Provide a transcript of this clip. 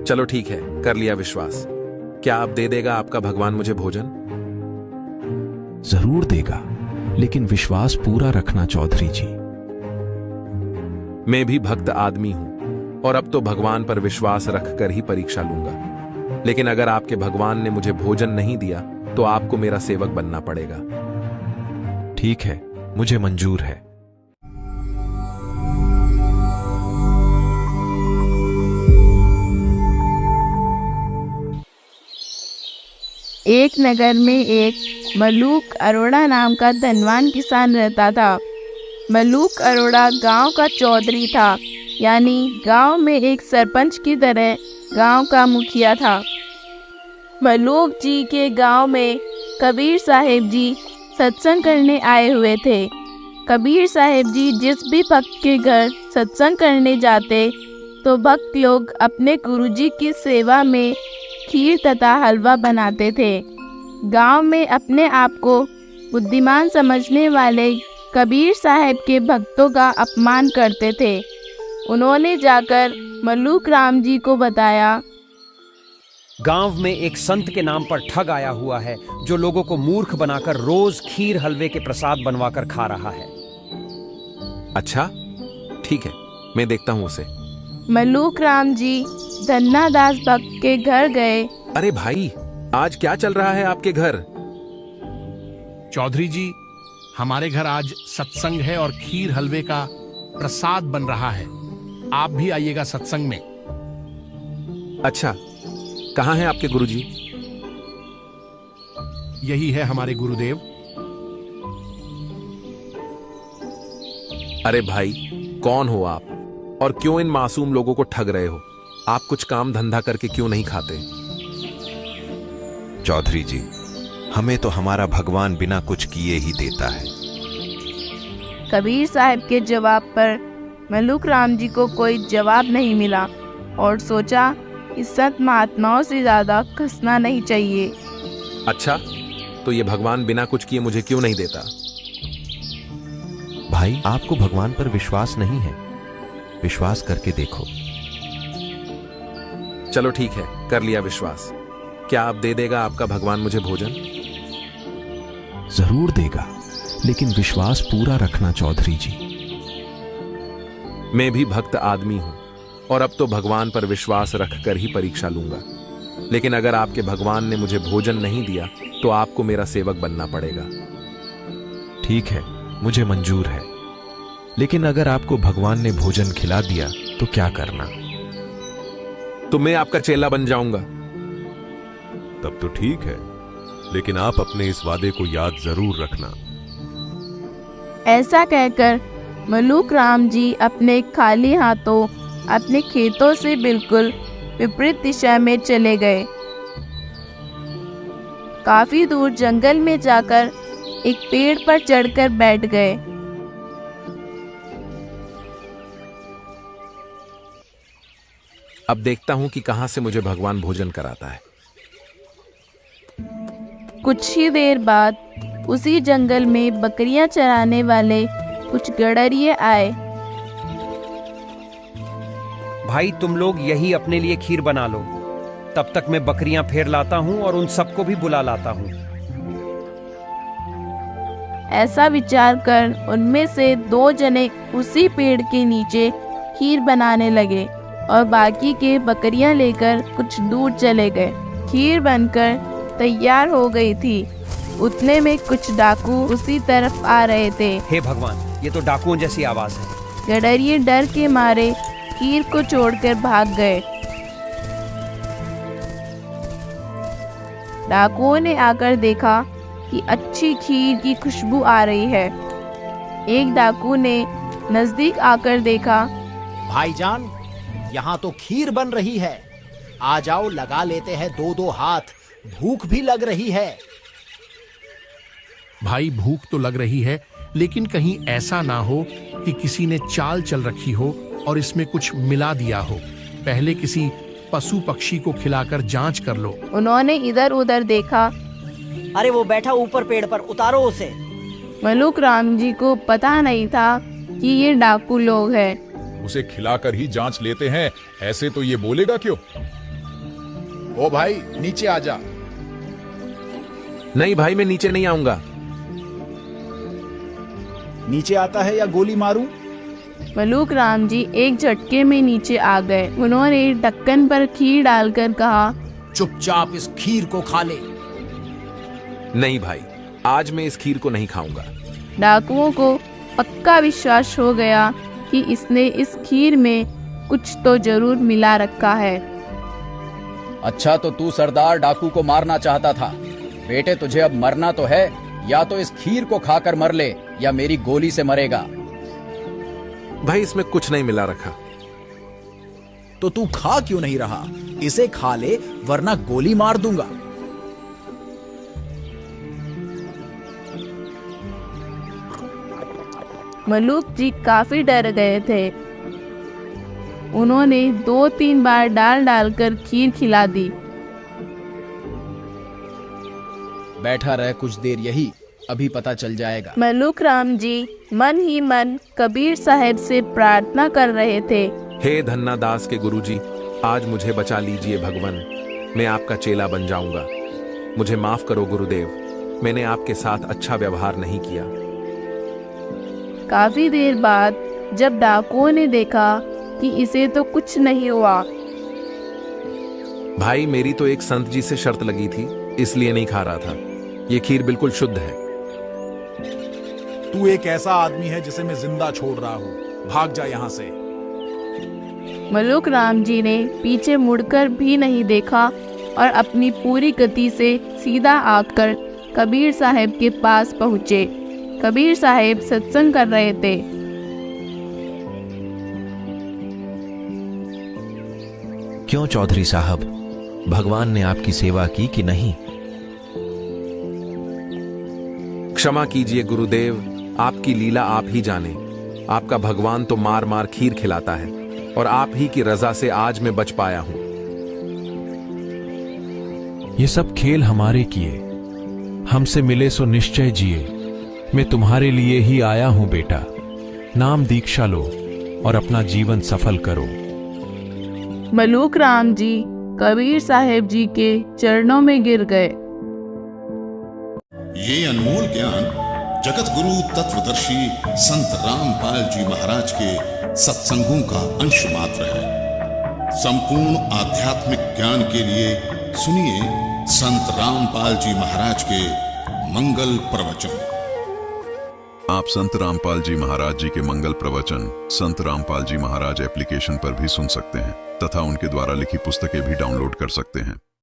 चलो ठीक है, कर लिया विश्वास। क्या अब दे देगा आपका भगवान मुझे भोजन? जरूर देगा, लेकिन विश्वास पूरा रखना चौधरी जी। मैं भी भक्त आदमी हूं और अब तो भगवान पर विश्वास रखकर ही परीक्षा लूंगा। लेकिन अगर आपके भगवान ने मुझे भोजन नहीं दिया तो आपको मेरा सेवक बनना पड़ेगा। ठीक है, मुझे मंजूर है। एक नगर में एक मलूक अरोड़ा नाम का धनवान किसान रहता था। मलूक अरोड़ा गांव का चौधरी था, यानी गांव में एक सरपंच की तरह गांव का मुखिया था। मलूक जी के गांव में कबीर साहिब जी सत्संग करने आए हुए थे। कबीर साहिब जी जिस भी भक्त के घर सत्संग करने जाते तो भक्त लोग अपने गुरुजी की सेवा में खीर तथा हलवा बनाते थे। गांव में अपने आप को बुद्धिमान समझने वाले कबीर साहब के भक्तों का अपमान करते थे। उन्होंने जाकर मलूक राम जी को बताया, गांव में एक संत के नाम पर ठग आया हुआ है जो लोगों को मूर्ख बनाकर रोज खीर हलवे के प्रसाद बनवाकर खा रहा है। अच्छा ठीक है, मैं देखता हूं उसे। मलूक राम जी धन्नादास भक्त के घर गए। अरे भाई, आज क्या चल रहा है आपके घर? चौधरी जी, हमारे घर आज सत्संग है और खीर हलवे का प्रसाद बन रहा है। आप भी आइएगा सत्संग में। अच्छा, कहाँ हैं आपके गुरुजी? यही है हमारे गुरुदेव। अरे भाई, कौन हो आप और क्यों इन मासूम लोगों को ठग रहे हो? आप कुछ काम धंधा करके क्यों नहीं खाते? चौधरी जी, हमें तो हमारा भगवान बिना कुछ किए ही देता है। कबीर साहब के जवाब पर मलूक राम जी को कोई जवाब नहीं मिला और सोचा इस संत महात्माओं से ज्यादा कसना नहीं चाहिए। अच्छा, तो ये भगवान बिना कुछ किए मुझे क्यों नहीं देता? भाई, आपको भगवान पर विश्वास नहीं है। विश्वास करके देखो। चलो ठीक है, कर लिया विश्वास। क्या अब दे देगा आपका भगवान मुझे भोजन? जरूर देगा, लेकिन विश्वास पूरा रखना चौधरी जी। मैं भी भक्त आदमी हूं और अब तो भगवान पर विश्वास रखकर ही परीक्षा लूंगा। लेकिन अगर आपके भगवान ने मुझे भोजन नहीं दिया तो आपको मेरा सेवक बनना पड़ेगा। ठीक है, मुझे मंजूर है। लेकिन अगर आपको भगवान ने भोजन खिला दिया तो क्या करना? तो मैं आपका चेला बन जाऊंगा। तब तो ठीक है, लेकिन आप अपने इस वादे को याद जरूर रखना। ऐसा कहकर मलूक राम जी अपने खाली हाथों अपने खेतों से बिल्कुल विपरीत दिशा में चले गए। काफी दूर जंगल में जाकर एक पेड़ पर चढ़कर बैठ गए। अब देखता हूं कि कहां से मुझे भगवान भोजन कराता है। कुछ ही देर बाद उसी जंगल में बकरियां चराने वाले कुछ गडरिये आए। भाई, तुम लोग यही अपने लिए खीर बना लो, तब तक मैं बकरियां फेर लाता हूं और उन सबको भी बुला लाता हूं। ऐसा विचार कर उनमें से 2 जने उसी पेड़ के नीचे खीर बनाने लगे और बाकी के बकरियां लेकर कुछ दूर चले गए। खीर बनकर तैयार हो गई थी। उतने में कुछ डाकू उसी तरफ आ रहे थे। हे भगवान, ये तो डाकुओं जैसी आवाज है। गडरिये डर के मारे खीर को छोड़कर भाग गए। डाकुओं ने आकर देखा कि अच्छी खीर की खुशबू आ रही है। एक डाकू ने नजदीक आकर देखा, भाईजान, यहाँ तो खीर बन रही है। आ जाओ, लगा लेते हैं 2-2 हाथ। भूख भी लग रही है। भाई, भूख तो लग रही है, लेकिन कहीं ऐसा ना हो कि किसी ने चाल चल रखी हो और इसमें कुछ मिला दिया हो। पहले किसी पशु पक्षी को खिलाकर जांच कर लो। उन्होंने इधर उधर देखा। अरे वो बैठा ऊपर पेड़ पर, उतारो उसे। मलूक राम जी को पता नहीं था कि ये डाकू लोग हैं। उसे खिलाकर ही जांच लेते हैं, ऐसे तो ये बोलेगा क्यों? ओ भाई नीचे आ जा। नहीं भाई, मैं नीचे नहीं आऊंगा। नीचे आता है या गोली मारूं? मलूक राम जी एक झटके में नीचे आ गए। उन्होंने ढक्कन पर खीर डालकर कहा, चुपचाप इस खीर को खा ले। नहीं भाई, आज मैं इस खीर को नहीं खाऊंगा। डाकुओं को पक्का विश्वास हो गया कि इसने इस खीर में कुछ तो जरूर मिला रखा है। अच्छा, तो तू सरदार डाकू को मारना चाहता था। बेटे, तुझे अब मरना तो है, या तो इस खीर को खाकर मर ले या मेरी गोली से मरेगा। भाई, इसमें कुछ नहीं मिला रखा। तो तू खा क्यों नहीं रहा? इसे खा ले वरना गोली मार दूंगा। मलूक जी काफी डर गए थे। उन्होंने 2-3 बार डाल डालकर खीर खिला दी। बैठा रह कुछ देर यही, अभी पता चल जाएगा। मलूक राम जी मन ही मन कबीर साहब से प्रार्थना कर रहे थे। हे धन्ना दास के गुरुजी, आज मुझे बचा लीजिए भगवान। मैं आपका चेला बन जाऊंगा। मुझे माफ करो गुरुदेव, मैंने आपके साथ अच्छा व्यवहार नहीं किया। काफी देर बाद जब डाकुओं ने देखा कि इसे तो कुछ नहीं हुआ। भाई, मेरी तो एक संत जी से शर्त लगी थी, इसलिए नहीं खा रहा था। ये खीर बिल्कुल शुद्ध है। तू एक ऐसा आदमी है जिसे मैं जिंदा छोड़ रहा हूँ। भाग जा यहाँ से। मलूक राम जी ने पीछे मुड़कर भी नहीं देखा और अपनी पूरी गति से सीधा आकर कबीर साहब के पास पहुँचे। कबीर साहब सत्संग कर रहे थे। क्यों चौधरी साहब, भगवान ने आपकी सेवा की कि नहीं? क्षमा कीजिए गुरुदेव, आपकी लीला आप ही जाने। आपका भगवान तो मार मार खीर खिलाता है और आप ही की रजा से आज मैं बच पाया हूं। ये सब खेल हमारे किए, हमसे मिले सो निश्चय जिए। मैं तुम्हारे लिए ही आया हूं बेटा। नाम दीक्षा लो और अपना जीवन सफल करो। मलूक राम जी कबीर साहब जी के चरणों में गिर गए। ये अनमोल ज्ञान जगत गुरु तत्वदर्शी संत रामपाल जी महाराज के सत्संगों का अंश मात्र है। संपूर्ण आध्यात्मिक ज्ञान के लिए सुनिए संत रामपाल जी महाराज के मंगल प्रवचन। आप संत रामपाल जी महाराज जी के मंगल प्रवचन संत रामपाल जी महाराज एप्लीकेशन पर भी सुन सकते हैं तथा उनके द्वारा लिखी पुस्तकें भी डाउनलोड कर सकते हैं।